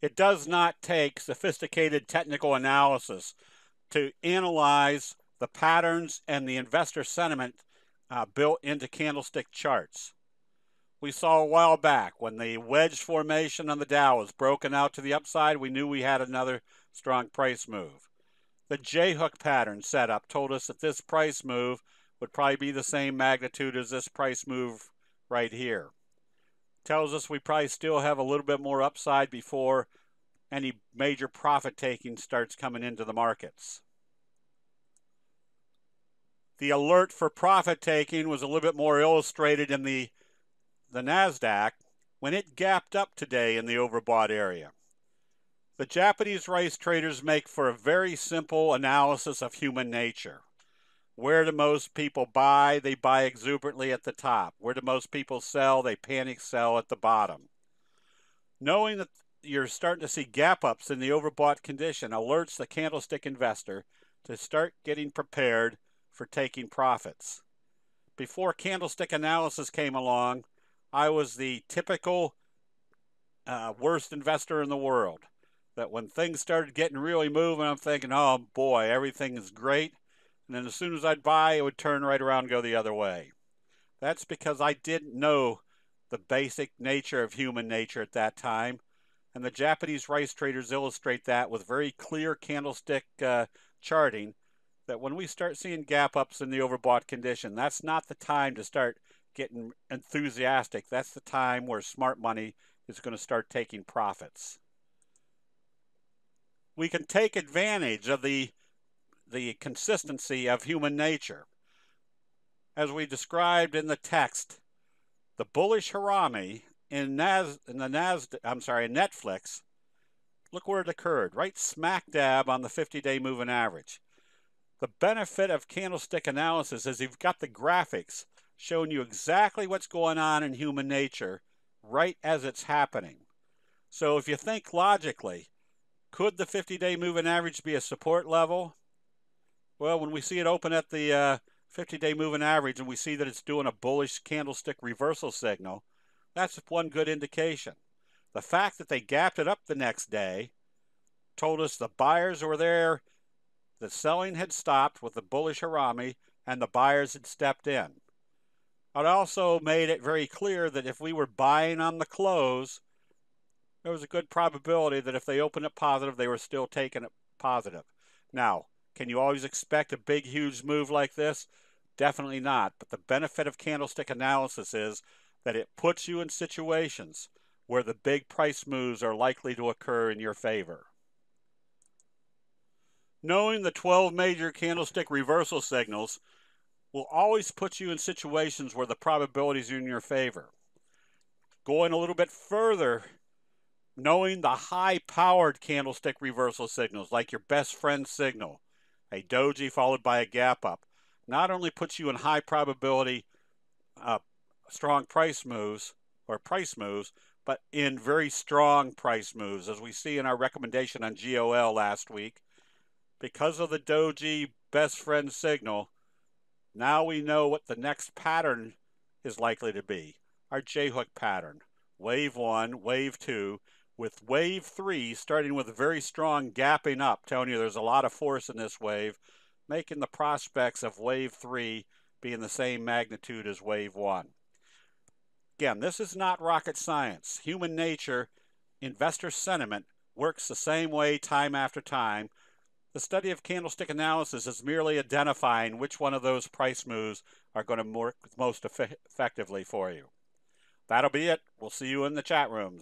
It does not take sophisticated technical analysis to analyze the patterns and the investor sentiment built into candlestick charts. We saw a while back when the wedge formation on the Dow was broken out to the upside, we knew we had another strong price move. The J-hook pattern setup told us that this price move would probably be the same magnitude as this price move right here. Tells us we probably still have a little bit more upside before any major profit taking starts coming into the markets. The alert for profit taking was a little bit more illustrated in the NASDAQ when it gapped up today in the overbought area. The Japanese rice traders make for a very simple analysis of human nature. Where do most people buy? They buy exuberantly at the top. Where do most people sell? They panic sell at the bottom. Knowing that you're starting to see gap ups in the overbought condition alerts the candlestick investor to start getting prepared for taking profits. Before candlestick analysis came along, I was the typical worst investor in the world. That when things started getting really moving, I'm thinking, oh boy, everything is great. And then as soon as I'd buy, it would turn right around and go the other way. That's because I didn't know the basic nature of human nature at that time. And the Japanese rice traders illustrate that with very clear candlestick charting, that when we start seeing gap ups in the overbought condition, that's not the time to start getting enthusiastic. That's the time where smart money is going to start taking profits. We can take advantage of the consistency of human nature. As we described in the text, the bullish Harami in Netflix, look where it occurred, right smack dab on the 50-day moving average. The benefit of candlestick analysis is you've got the graphics showing you exactly what's going on in human nature right as it's happening. So if you think logically, could the 50-day moving average be a support level? Well, when we see it open at the 50-day moving average and we see that it's doing a bullish candlestick reversal signal, that's one good indication. The fact that they gapped it up the next day told us the buyers were there, the selling had stopped with the bullish Harami, and the buyers had stepped in. It also made it very clear that if we were buying on the close, there was a good probability that if they opened it positive, they were still taking it positive. Now, can you always expect a big, huge move like this? Definitely not. But the benefit of candlestick analysis is that it puts you in situations where the big price moves are likely to occur in your favor. Knowing the 12 major candlestick reversal signals will always put you in situations where the probabilities are in your favor. Going a little bit further, knowing the high-powered candlestick reversal signals, like your best friend signal, a doji followed by a gap up, not only puts you in high probability strong price moves, but in very strong price moves, as we see in our recommendation on GOL last week. Because of the doji best friend signal, now we know what the next pattern is likely to be. Our J-hook pattern, wave 1, wave 2, with wave 3 starting with a very strong gapping up, telling you there's a lot of force in this wave, making the prospects of wave 3 being the same magnitude as wave 1. Again, this is not rocket science. Human nature, investor sentiment, works the same way time after time. The study of candlestick analysis is merely identifying which one of those price moves are going to work most effectively for you. That'll be it. We'll see you in the chat rooms.